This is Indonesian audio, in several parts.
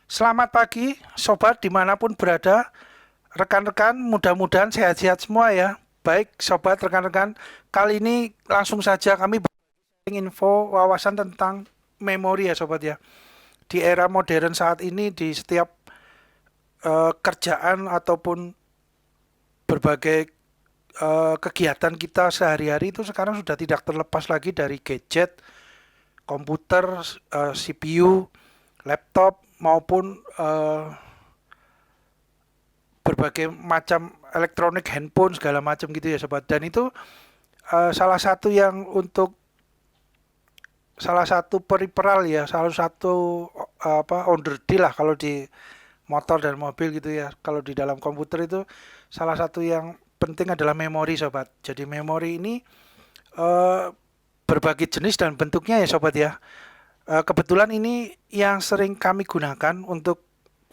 Selamat pagi, sobat dimanapun berada. Rekan-rekan, mudah-mudahan sehat-sehat semua ya. Baik, sobat rekan-rekan, kali ini langsung saja kami berbagi info wawasan tentang memori ya sobat ya. Di era modern saat ini, di setiap kerjaan ataupun berbagai kegiatan kita sehari-hari itu sekarang sudah tidak terlepas lagi dari gadget, komputer, CPU, laptop maupun berbagai macam elektronik, handphone segala macam gitu ya sobat. Dan itu salah satu yang untuk salah satu periperal ya, salah satu onderdil lah kalau di motor dan mobil gitu ya. Kalau di dalam komputer itu salah satu yang penting adalah memori sobat. Jadi memori ini eh, berbagai jenis dan bentuknya ya sobat ya. Kebetulan ini yang sering kami gunakan untuk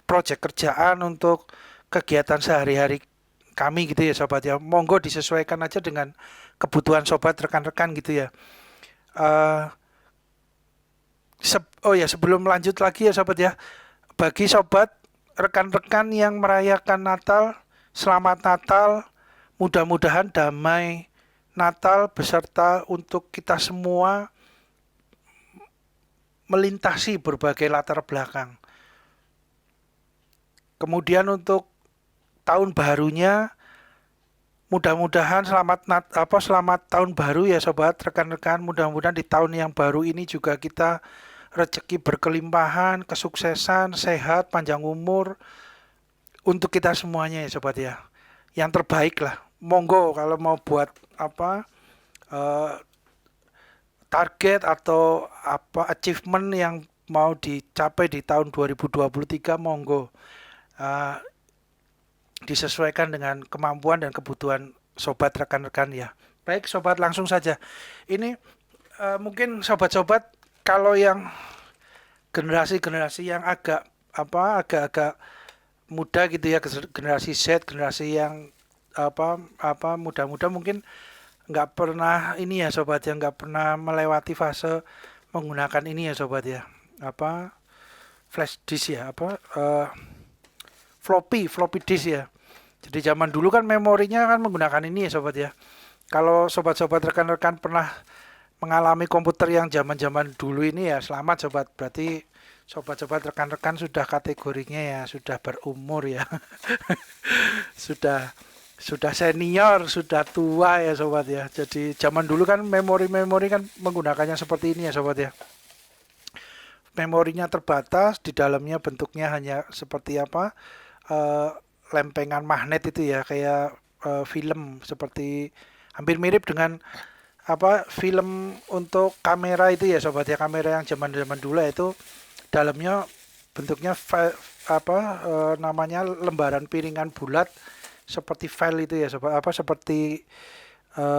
proyek kerjaan, untuk kegiatan sehari-hari kami gitu ya sobat ya. Monggo disesuaikan aja dengan kebutuhan sobat rekan-rekan gitu ya. Eh, oh ya, sebelum lanjut lagi ya sobat ya. Bagi sobat rekan-rekan yang merayakan Natal, selamat Natal. Mudah-mudahan damai Natal beserta untuk kita semua melintasi berbagai latar belakang. Kemudian untuk tahun barunya, mudah-mudahan selamat tahun baru ya sobat rekan-rekan. Mudah-mudahan di tahun yang baru ini juga kita rezeki berkelimpahan, kesuksesan, sehat, panjang umur untuk kita semuanya ya sobat ya. Yang terbaik lah. Monggo kalau mau buat apa eh, target atau apa achievement yang mau dicapai di tahun 2023, monggo eh, disesuaikan dengan kemampuan dan kebutuhan sobat rekan-rekan ya. Baik sobat, langsung saja. Ini mungkin sobat-sobat kalau yang generasi-generasi yang agak-agak muda gitu ya, generasi Z, generasi yang apa muda-muda mungkin nggak pernah ini ya sobat ya, nggak pernah melewati fase menggunakan ini ya sobat ya, apa flash disk ya, floppy floppy disk ya. Jadi zaman dulu kan memorinya kan menggunakan ini ya sobat ya. Kalau sobat-sobat rekan-rekan pernah mengalami komputer yang zaman-zaman dulu ini ya, selamat sobat. Berarti sobat-sobat rekan-rekan sudah kategorinya ya, sudah berumur ya. sudah sudah senior, sudah tua ya sobat ya. Jadi zaman dulu kan memori-memori kan menggunakannya seperti ini ya sobat ya. Memorinya terbatas, di dalamnya bentuknya hanya seperti apa? eh, Lempengan magnet itu ya, kayak film seperti hampir mirip dengan film untuk kamera itu ya sobat ya, kamera yang zaman-zaman dulu itu dalamnya bentuknya namanya lembaran piringan bulat seperti file itu ya sobat, seperti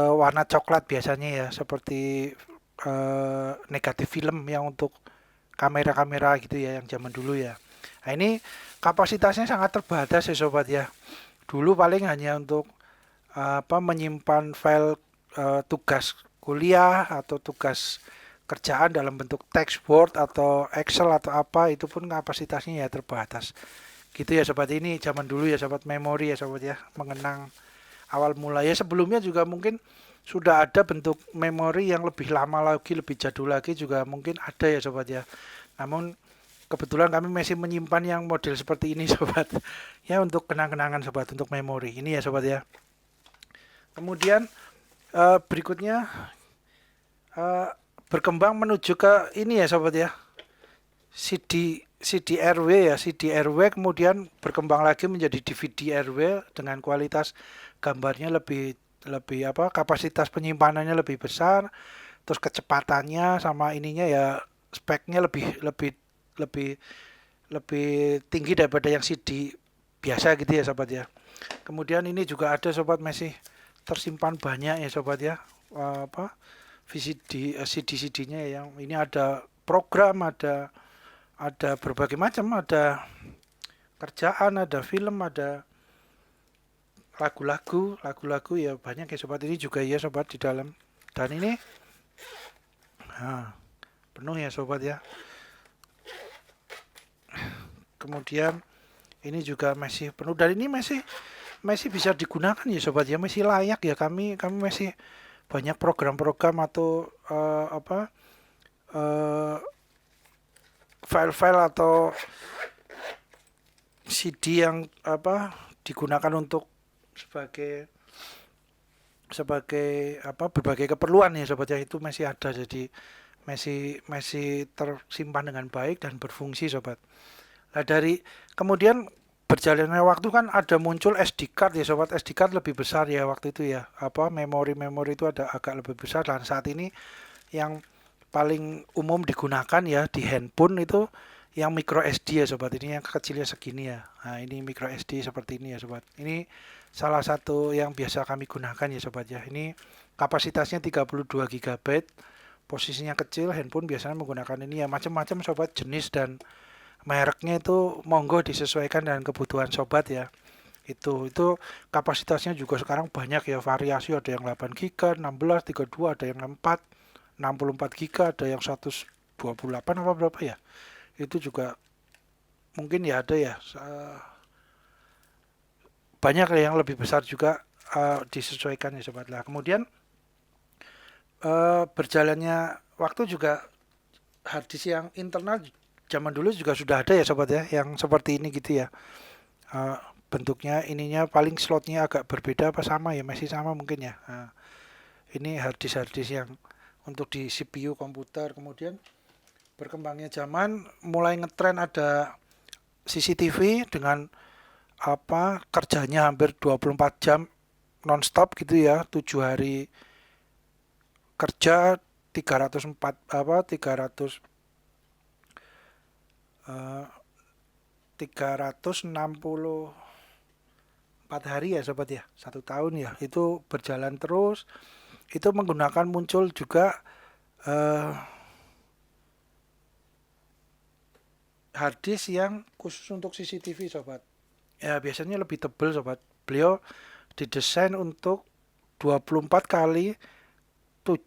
warna coklat biasanya ya, seperti negatif film yang untuk kamera-kamera gitu ya yang zaman dulu ya. Nah ini kapasitasnya sangat terbatas ya sobat ya. Dulu paling hanya untuk menyimpan file tugas kuliah atau tugas kerjaan dalam bentuk text Word atau Excel atau apa, itu pun kapasitasnya ya terbatas. Gitu ya sobat, ini zaman dulu ya sobat, memori ya sobat ya, mengenang awal mula ya. Sebelumnya juga mungkin sudah ada bentuk memori yang lebih lama lagi, lebih jadul lagi juga mungkin ada ya sobat ya. Namun kebetulan kami masih menyimpan yang model seperti ini sobat. Ya untuk kenang-kenangan sobat, untuk memori. Ini ya sobat ya. Kemudian berikutnya eh, berkembang menuju ke ini ya sobat ya. CD-RW ya, CD-RW kemudian berkembang lagi menjadi DVD-RW dengan kualitas gambarnya lebih lebih kapasitas penyimpanannya lebih besar, terus kecepatannya sama ininya ya, speknya lebih lebih lebih lebih tinggi daripada yang CD biasa gitu ya sobat ya. Kemudian ini juga ada sobat, masih tersimpan banyak ya sobat ya. Apa VCD, CD-CD-nya yang ini ada program, ada berbagai macam, ada kerjaan, ada film, ada lagu-lagu ya, banyak ya sobat. Ini juga ya sobat di dalam. Dan ini penuh ya sobat ya. kemudian ini juga masih penuh, dan ini masih masih bisa digunakan ya sobat ya, masih layak ya, kami masih banyak program-program atau eh, file-file atau CD yang digunakan untuk sebagai sebagai berbagai keperluan ya sobat ya, itu masih ada, jadi masih masih tersimpan dengan baik dan berfungsi sobat. Nah, dari kemudian berjalannya waktu kan ada muncul SD card ya sobat. SD card lebih besar ya waktu itu ya, memori-memori itu ada agak lebih besar, dan saat ini yang paling umum digunakan ya di handphone itu yang micro SD ya sobat. Ini yang kecilnya segini ya. Nah, ini micro SD seperti ini ya sobat. Ini salah satu yang biasa kami gunakan ya sobat ya. Ini kapasitasnya 32 GB, posisinya kecil, handphone biasanya menggunakan ini ya. Macam-macam sobat jenis dan mereknya, itu monggo disesuaikan dengan kebutuhan sobat ya. Itu kapasitasnya juga sekarang banyak ya, variasi, ada yang 8 GB, 16, 32, ada yang 4, 64 GB, ada yang 128 apa berapa ya. Itu juga mungkin ya ada ya, banyak yang lebih besar juga, disesuaikan ya sobat lah. Kemudian berjalannya waktu juga harddisk yang internal zaman dulu juga sudah ada ya sobat ya, yang seperti ini gitu ya. Eh, Bentuknya ininya paling slotnya agak berbeda apa sama ya, masih sama mungkin ya. Ini harddisk yang untuk di CPU komputer. Kemudian berkembangnya zaman mulai ngetren ada CCTV dengan kerjanya hampir 24 jam nonstop gitu ya, 7 hari kerja, 304 300 eh, 364 hari ya sobat ya, 1 tahun ya, itu berjalan terus. Itu menggunakan muncul juga eh, harddisk yang khusus untuk CCTV sobat. Ya biasanya lebih tebal sobat. Beliau didesain untuk 24 kali 7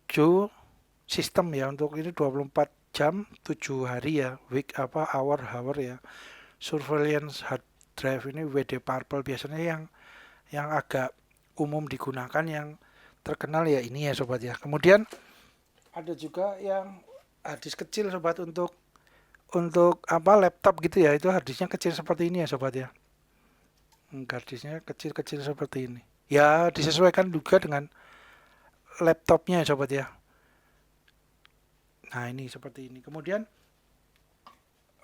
sistem ya, untuk ini 24 jam 7 hari ya, hour ya. Surveillance hard drive ini WD Purple biasanya yang agak umum digunakan, yang terkenal ya ini ya sobat ya. Kemudian ada juga yang harddisk kecil sobat, untuk laptop gitu ya, itu harddisknya kecil seperti ini ya sobat ya. Harddisknya kecil-kecil seperti ini. Ya disesuaikan juga dengan laptopnya ya sobat ya. Nah ini seperti ini. Kemudian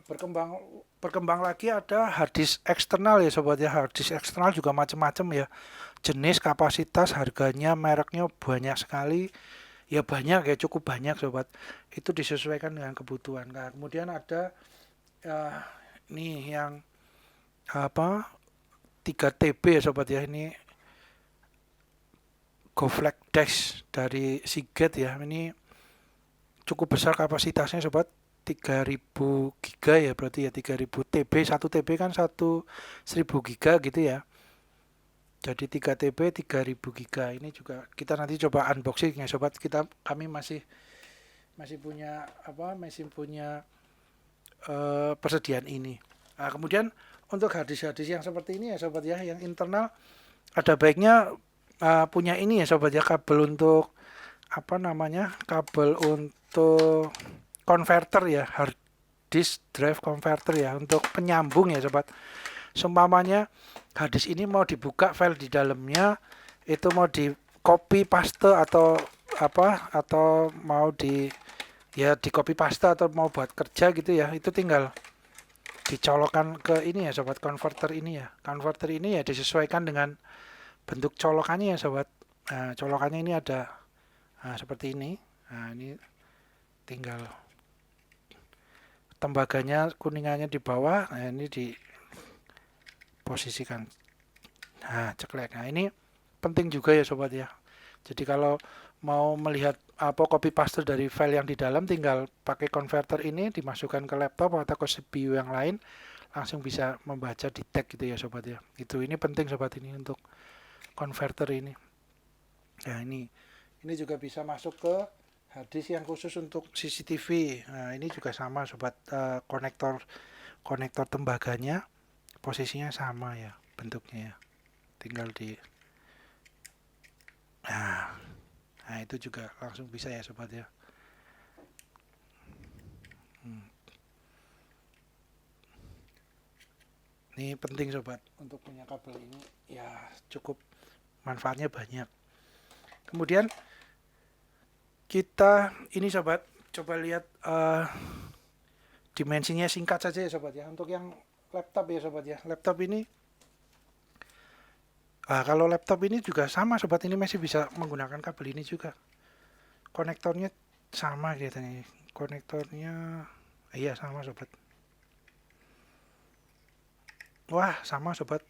berkembang berkembang lagi ada harddisk eksternal ya sobat ya. Harddisk eksternal juga macam-macam ya. Jenis, kapasitas, harganya, mereknya banyak sekali. Ya banyak ya, cukup banyak sobat. Itu disesuaikan dengan kebutuhan. Nah, kemudian ada uh, nih yang 3 TB ya sobat ya. Ini GoFlex Dex dari Seagate ya. Ini cukup besar kapasitasnya sobat, 3000 giga ya, berarti ya 3000 TB. 1 TB kan 1000 giga gitu ya, jadi 3 TB 3000 giga. Ini juga kita nanti coba unboxing ya sobat. Kami masih masih punya masih punya persediaan ini. Nah, kemudian untuk harddisk yang seperti ini ya sobat ya, yang internal, ada baiknya punya ini ya sobat ya, kabel untuk kabel untuk converter ya, hard disk drive converter ya, untuk penyambung ya sobat. Seumpamanya harddisk ini mau dibuka, file di dalamnya itu mau di copy paste atau atau mau di copy paste atau mau buat kerja gitu ya, itu tinggal dicolokkan ke ini ya sobat, converter ini ya. Converter ini ya disesuaikan dengan bentuk colokannya ya sobat. Nah, colokannya ini ada seperti ini. Nah, ini tinggal tembaganya, kuningannya di bawah. Nah, ini diposisikan. Nah, ceklek. Nah, ini penting juga ya sobat ya. Jadi kalau mau melihat copy paste dari file yang di dalam, tinggal pakai converter ini, dimasukkan ke laptop atau ke CPU yang lain, langsung bisa membaca di tag gitu ya sobat ya. Ini penting sobat, ini untuk converter ini. Nah, ini juga bisa masuk ke harddisk yang khusus untuk CCTV. Nah, ini juga sama sobat, konektor konektor tembaganya posisinya sama ya bentuknya ya. Tinggal di nah itu juga langsung bisa ya sobat ya. Ini penting sobat untuk punya kabel ini ya, cukup manfaatnya banyak. Kemudian kita ini sobat coba lihat dimensinya singkat saja ya sobat ya. Untuk yang laptop ya sobat ya. Laptop ini kalau laptop ini juga sama sobat, ini masih bisa menggunakan kabel ini juga. Konektornya sama kelihatannya. Konektornya iya sama sobat. Wah, sama sobat.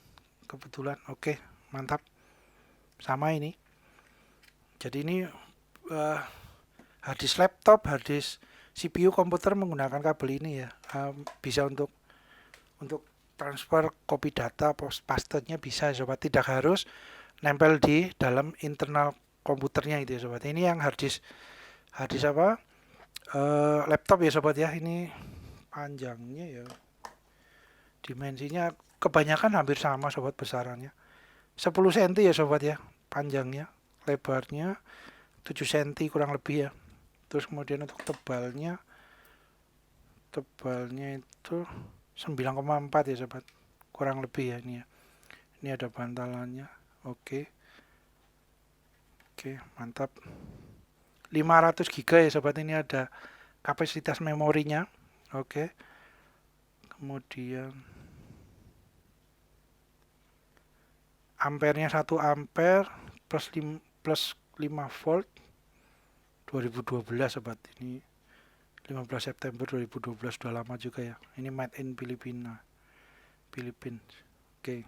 Kebetulan. Oke, mantap. Sama ini. Jadi ini harddisk laptop, harddisk CPU komputer menggunakan kabel ini ya. Bisa untuk transfer copy data, pastenya bisa sobat, tidak harus nempel di dalam internal komputernya itu ya sobat. Ini yang harddisk apa? Laptop ya sobat ya. Ini panjangnya ya. Dimensinya kebanyakan hampir sama sobat besarannya. 10 cm ya sobat ya panjangnya, lebarnya 7 cm kurang lebih ya. Terus kemudian untuk tebalnya itu 9,4 ya sobat, kurang lebih ya ini ya. Ini ada bantalannya. Oke, mantap. 500 GB ya sobat, ini ada kapasitas memorinya. Oke. Kemudian ampernya 1 ampere plus 5 volt 2012 sobat. Ini 15 September 2012, sudah lama juga ya. Ini made in Philippines. Oke.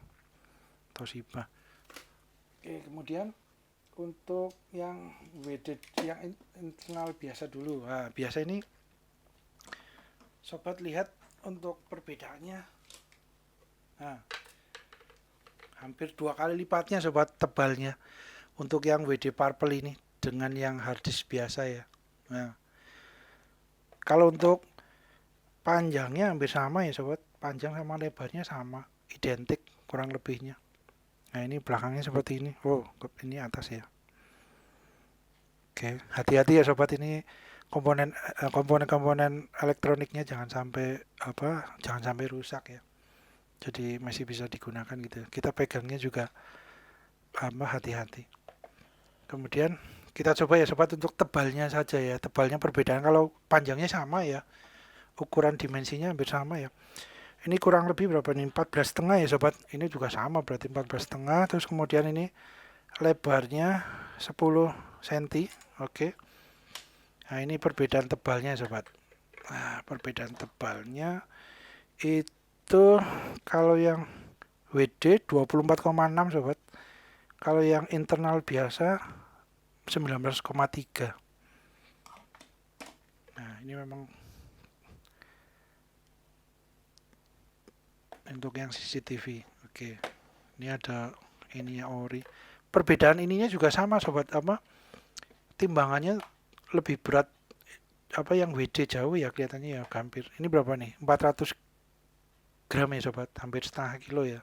Toshiba. Oke, kemudian untuk yang WD yang internal biasa dulu. Nah, biasa ini sobat lihat untuk perbedaannya. Nah, hampir 2 kali lipatnya sobat tebalnya untuk yang WD Purple ini dengan yang harddisk biasa ya. Nah, kalau untuk panjangnya hampir sama ya sobat, panjang sama lebarnya sama, identik kurang lebihnya. Nah, ini belakangnya seperti ini. Oh, ini atas ya. Oke, hati-hati ya sobat, ini komponen elektroniknya jangan sampai rusak ya. Jadi masih bisa digunakan gitu. Kita pegangnya juga hati-hati. Kemudian kita coba ya sobat untuk tebalnya saja ya. Tebalnya perbedaan, kalau panjangnya sama ya, ukuran dimensinya hampir sama ya. Ini kurang lebih berapa nih? 14,5 ya sobat. Ini juga sama berarti 14,5. Terus kemudian ini lebarnya 10 cm. Oke. Nah, ini perbedaan tebalnya sobat. Nah, perbedaan tebalnya itu kalau yang WD 24,6 sobat. Kalau yang internal biasa 19,3. Nah, ini memang untuk yang CCTV. Oke. Ini ada ininya ori. Perbedaan ininya juga sama sobat, timbangannya lebih berat yang WD jauh ya kelihatannya ya, hampir. Ini berapa nih? 400 gram ya sobat, hampir setengah kilo ya.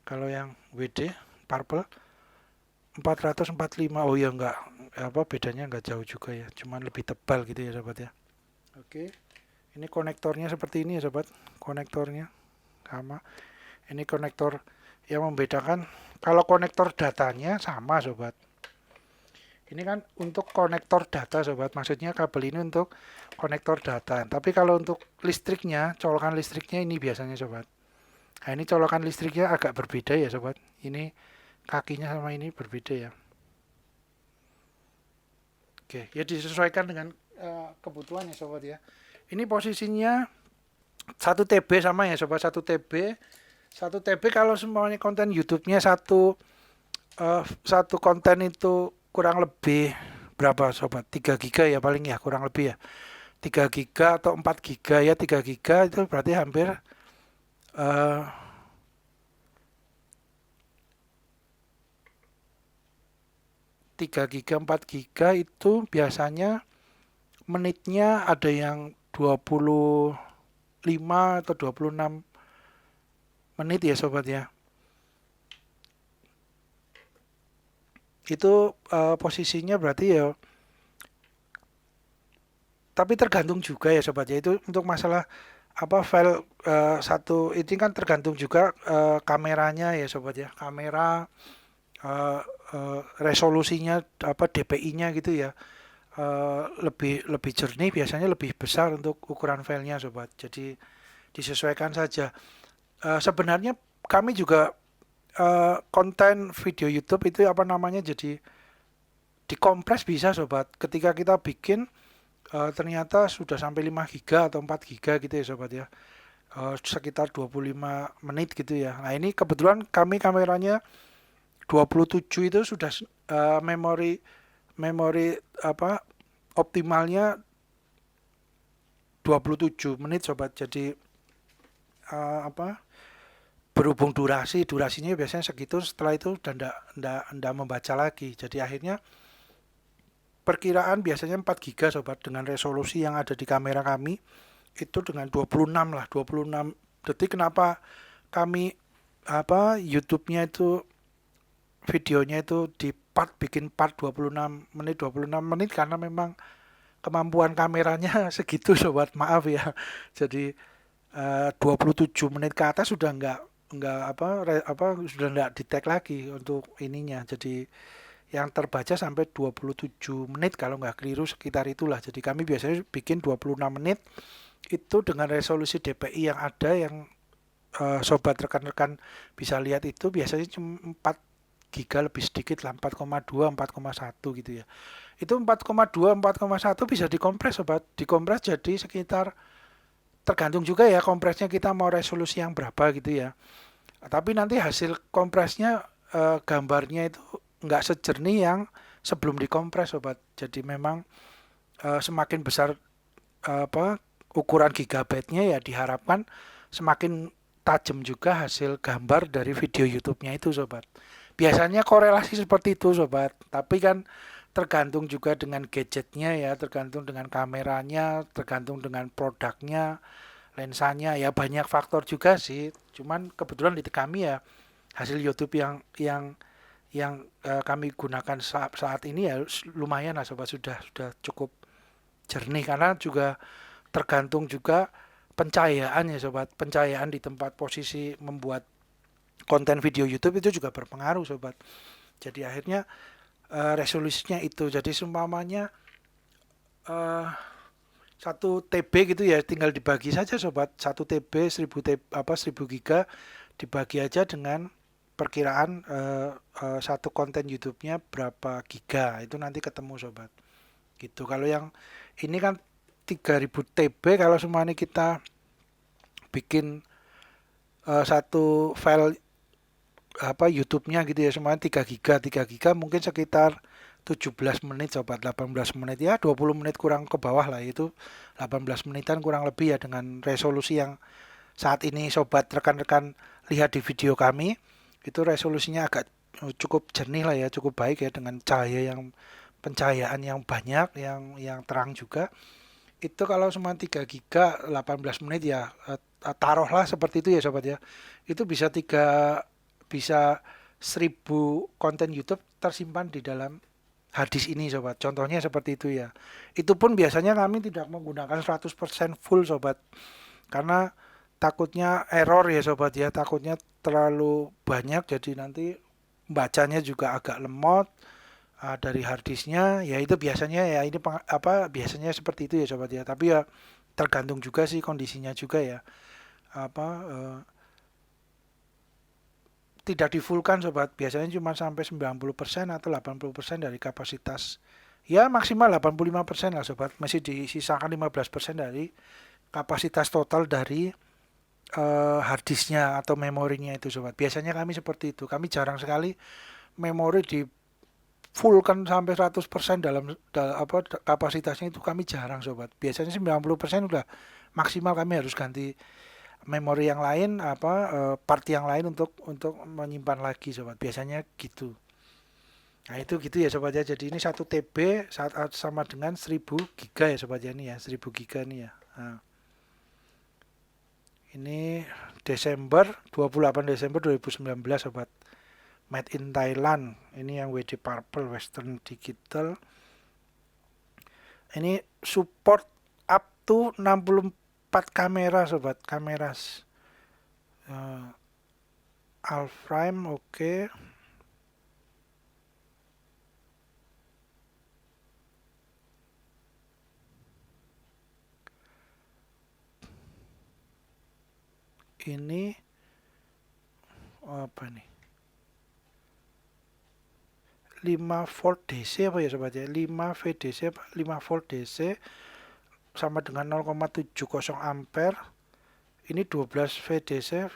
Kalau yang WD Purple 445. Oh ya enggak, bedanya enggak jauh juga ya, cuman lebih tebal gitu ya sobat ya. Oke. Ini konektornya seperti ini ya sobat. Konektornya sama. Ini konektor yang membedakan, kalau konektor datanya sama sobat. Ini kan untuk konektor data sobat, maksudnya kabel ini untuk konektor data. Tapi kalau untuk listriknya, colokan listriknya ini biasanya sobat. Nah, ini colokan listriknya agak berbeda ya sobat. Ini kakinya sama ini berbeda ya. Oke, ya disesuaikan dengan kebutuhan ya sobat ya. Ini posisinya 1 TB sama ya sobat, 1 TB. 1 TB kalau semuanya konten YouTube-nya satu konten itu kurang lebih berapa sobat? 3 GB ya paling ya, kurang lebih ya. 3 GB atau 4 GB ya, 3 GB itu berarti hampir 3 GB, 4 GB itu biasanya menitnya ada yang 20 atau 26 menit ya sobat ya. Itu posisinya berarti ya, tapi tergantung juga ya sobat ya, itu untuk masalah apa file satu ini kan tergantung juga kameranya ya sobat ya, kamera resolusinya apa DPI-nya gitu ya, lebih lebih jernih biasanya lebih besar untuk ukuran filenya sobat, jadi disesuaikan saja. Sebenarnya kami juga konten video YouTube itu apa namanya, jadi dikompres bisa sobat, ketika kita bikin ternyata sudah sampai 5 giga atau 4 giga gitu ya sobat ya, sekitar 25 menit gitu ya. Nah ini kebetulan kami kameranya 27 itu sudah memori memori apa optimalnya 27 menit sobat. Jadi apa berhubung durasinya biasanya segitu, setelah itu udah ndak membaca lagi. Jadi akhirnya perkiraan biasanya 4 giga sobat, dengan resolusi yang ada di kamera kami itu dengan 26 lah, 26 detik. Kenapa kami apa YouTube-nya itu videonya itu di part, bikin part 26 menit karena memang kemampuan kameranya segitu sobat, maaf ya. Jadi 27 menit ke atas sudah nggak apa sudah nggak di tag lagi untuk ininya. Jadi yang terbaca sampai 27 menit kalau nggak keliru, sekitar itulah. Jadi kami biasanya bikin 26 menit itu dengan resolusi DPI yang ada, yang sobat rekan-rekan bisa lihat itu biasanya cuma 4 giga lebih sedikit lah, 4,2 4,1 gitu ya. Itu 4,2 4,1 bisa dikompres sobat, dikompres jadi sekitar, tergantung juga ya kompresnya kita mau resolusi yang berapa gitu ya. Tapi nanti hasil kompresnya gambarnya itu nggak sejernih yang sebelum dikompres sobat. Jadi memang semakin besar apa ukuran gigabyte-nya ya diharapkan semakin tajam juga hasil gambar dari video YouTube-nya itu sobat. Biasanya korelasi seperti itu sobat, tapi kan tergantung juga dengan gadgetnya ya, tergantung dengan kameranya, tergantung dengan produknya, lensanya ya, banyak faktor juga sih. Cuman kebetulan di kami ya hasil YouTube yang kami gunakan saat ini ya lumayan lah sobat, sudah cukup jernih, karena juga tergantung juga pencahayaan ya sobat. Pencahayaan di tempat posisi membuat konten video YouTube itu juga berpengaruh sobat. Jadi akhirnya resolusinya itu, jadi seumpamanya uh, 1 TB gitu ya, tinggal dibagi saja sobat, 1 TB 1000 TB apa 1000 giga dibagi aja dengan perkiraan satu konten YouTube-nya berapa giga, itu nanti ketemu sobat. Gitu. Kalau yang ini kan 3000 TB, kalau semuanya kita bikin satu file apa YouTube-nya gitu ya, semuanya 3 giga, 3 giga mungkin sekitar 17 menit sobat, 18 menit ya, 20 menit kurang ke bawah lah, itu 18 menitan kurang lebih ya, dengan resolusi yang saat ini sobat rekan-rekan lihat di video kami. Itu resolusinya agak cukup jernih lah ya, cukup baik ya, dengan cahaya yang pencahayaan yang banyak, yang terang juga. Itu kalau semua 3 giga 18 menit ya, taruhlah seperti itu ya sobat ya. Itu bisa 1000 konten YouTube tersimpan di dalam hadis ini sobat. Contohnya seperti itu ya. Itu pun biasanya kami tidak menggunakan 100% full sobat. Karena takutnya error ya sobat ya, takutnya terlalu banyak, jadi nanti bacanya juga agak lemot dari harddisknya ya. Itu biasanya ya, ini apa biasanya seperti itu ya sobat ya. Tapi ya tergantung juga sih kondisinya juga ya, apa tidak difulkan sobat, biasanya cuma sampai 90% atau 80% dari kapasitas, ya maksimal 85% lah sobat, masih disisakan 15% dari kapasitas total dari harddisknya atau memorinya itu sobat. Biasanya kami seperti itu, kami jarang sekali memori di full kan sampai 100% dalam apa kapasitasnya, itu kami jarang sobat. Biasanya 90% udah maksimal, kami harus ganti memori yang lain, apa part yang lain untuk menyimpan lagi sobat. Biasanya gitu. Nah, itu gitu ya sobat ya. Jadi ini 1 TB sama dengan 1000 giga ya sobat ya, ini ya 1000 giga ini ya. Nah, Ini Desember 28 Desember 2019 sobat. Made in Thailand. Ini yang WD Purple Western Digital. Ini support up to 64 kamera sobat, kameras. All-frame oke. Ini apa nih? 5 volt DC apa ya sobat ya? 5 VDC 5 volt DC sama dengan 0,70 ampere. Ini 12 VDC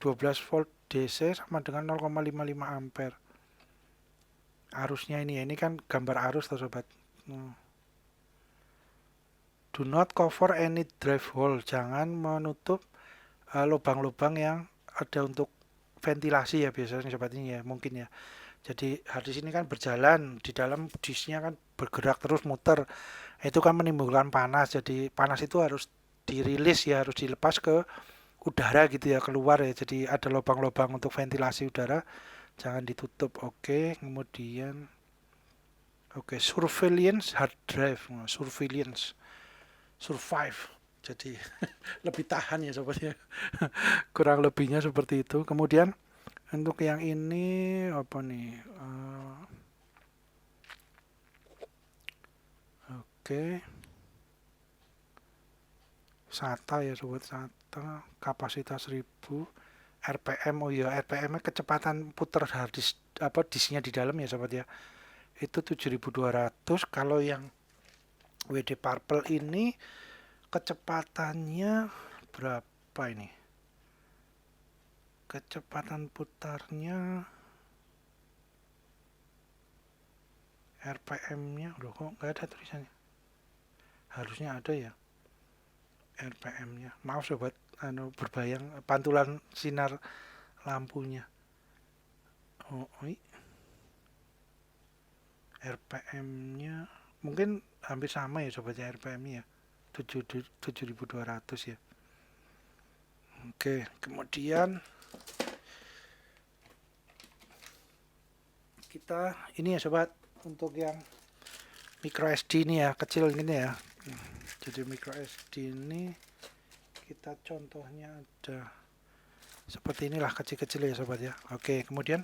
12 volt DC sama dengan 0,55 ampere. Arusnya ini kan gambar arus tuh sobat. Do not cover any drive hole. Jangan menutup lubang-lubang yang ada untuk ventilasi ya biasanya sobat ini ya, mungkin ya. Jadi harddisk ini kan berjalan di dalam disknya kan bergerak terus muter. Itu kan menimbulkan panas. Jadi panas itu harus dirilis ya, harus dilepas ke udara gitu ya, keluar ya. Jadi ada lubang-lubang untuk ventilasi udara, jangan ditutup. Oke, kemudian surveillance hard drive, surveillance survive. Jadi lebih tahan ya sobat ya. Kurang lebihnya seperti itu. Kemudian untuk yang ini apa nih? SATA ya sobat, SATA kapasitas 1000 RPM. Oh ya, RPM-nya kecepatan putar harddisk disknya di dalam ya sobat ya. Itu 7200. Kalau yang WD Purple ini kecepatannya berapa ini? Kecepatan putarnya RPM-nya udah kok nggak ada tulisannya. Harusnya ada ya RPM-nya. Maaf sobat, berbayang pantulan sinar lampunya. RPM-nya mungkin hampir sama ya sobat ya, RPM-nya ya. 7200 ya. Oke, kemudian kita ini ya sobat, untuk yang micro SD ini ya, kecil ini ya. Jadi micro SD ini kita contohnya ada seperti inilah, kecil-kecil ya sobat ya. Oke, kemudian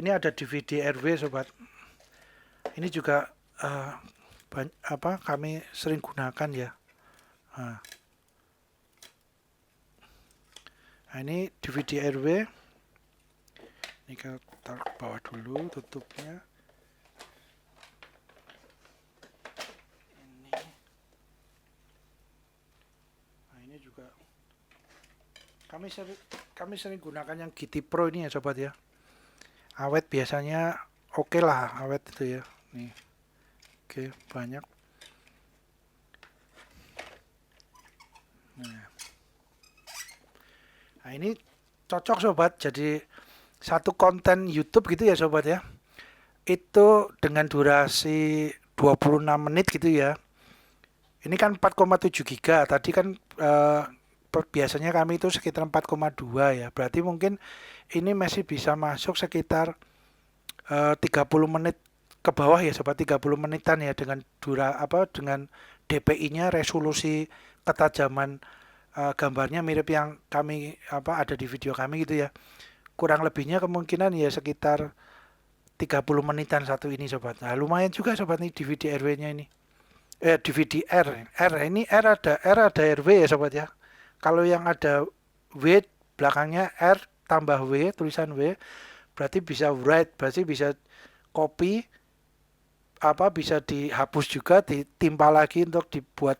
ini ada DVD RW sobat. Ini juga kami sering gunakan ya. Nah, ini DVD RW. Ini kita taruh ke bawah dulu tutupnya. Ini juga kami sering gunakan yang GT Pro ini ya sobat ya. Awet biasanya oke lah, awet itu ya. Nih. Oke, banyak. Nah, ini cocok sobat, jadi satu konten YouTube gitu ya sobat ya. Itu dengan durasi 26 menit gitu ya. Ini kan 4,7 giga. Tadi kan biasanya kami itu sekitar 4,2 ya. Berarti mungkin ini masih bisa masuk sekitar 30 menit ke bawah ya sobat, 30 menitan ya, dengan dengan DPI-nya, resolusi ketajaman gambarnya mirip yang kami ada di video kami gitu ya. Kurang lebihnya kemungkinan ya sekitar 30 menitan satu ini sobat. Nah, lumayan juga sobat nih DVD RW-nya ini. DVD ini R ada RW ya sobat ya. Kalau yang ada W belakangnya R tambah W, tulisan W, berarti bisa write, berarti bisa copy, bisa dihapus juga, ditimpa lagi untuk dibuat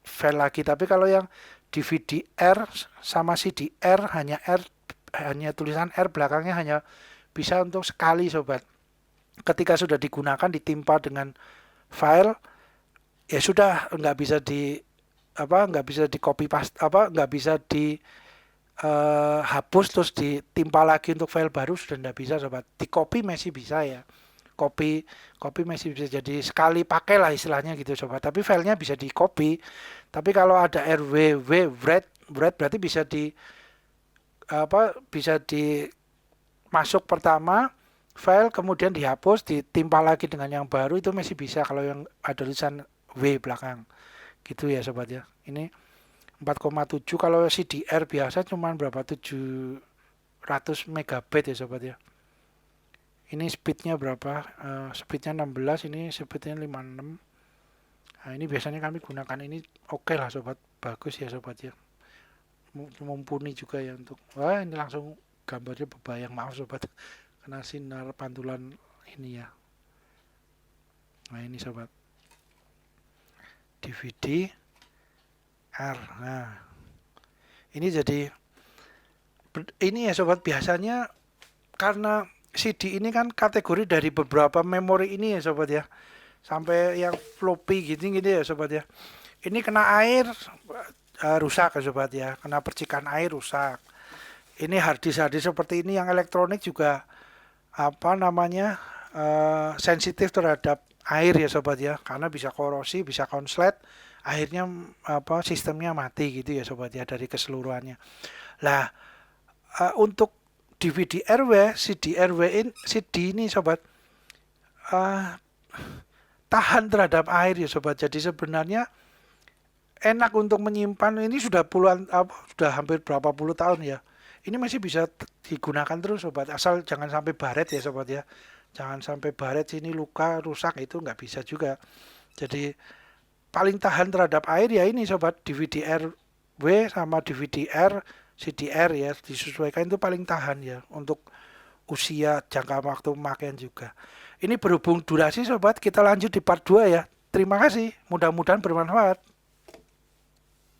file lagi. Tapi kalau yang DVD R sama CD R hanya tulisan R belakangnya, hanya bisa untuk sekali sobat. Ketika sudah digunakan ditimpa dengan file ya sudah, nggak bisa di copy paste, nggak bisa di hapus terus ditimpa lagi untuk file baru, sudah nggak bisa sobat. Di copy masih bisa ya, copy masih bisa, jadi sekali pakai lah istilahnya gitu sobat. Tapi filenya bisa di copy. Tapi kalau ada RW write berarti bisa di bisa dimasuk pertama file kemudian dihapus ditimpa lagi dengan yang baru itu masih bisa kalau yang ada tulisan W belakang gitu ya sobat ya. Ini 4,7 kalau CDR biasa cuman berapa 700 megabit ya sobat ya. Ini speednya berapa? Speednya 16, ini speednya 56. Nah, ini biasanya kami gunakan ini oke lah sobat, bagus ya sobat ya. Mumpuni juga ya untuk. Wah, ini langsung gambarnya bebayang, maaf sobat. Kena sinar pantulan ini ya. Nah, ini sobat. DVD R. Nah, ini jadi ini ya sobat, biasanya karena CD ini kan kategori dari beberapa memori ini ya sobat ya. Sampai yang floppy gitu ya sobat ya. Ini kena air rusak ya sobat ya. Kena percikan air rusak. Ini harddisk seperti ini yang elektronik juga apa namanya sensitif terhadap air ya sobat ya. Karena bisa korosi, bisa konslet. Akhirnya apa sistemnya mati gitu ya sobat ya dari keseluruhannya. Lah untuk DVD RW, CD RW ini, CD ini sobat tahan terhadap air ya sobat. Jadi sebenarnya enak untuk menyimpan ini sudah puluhan sudah hampir berapa puluh tahun ya. Ini masih bisa digunakan terus sobat. Asal jangan sampai baret ya sobat ya. Jangan sampai baret sini luka rusak itu nggak bisa juga. Jadi paling tahan terhadap air ya ini sobat DVD RW sama DVD R CDR ya disesuaikan itu paling tahan ya untuk usia jangka waktu pemakaian juga. Ini berhubung durasi sobat, kita lanjut di part 2 ya. Terima kasih, mudah-mudahan bermanfaat.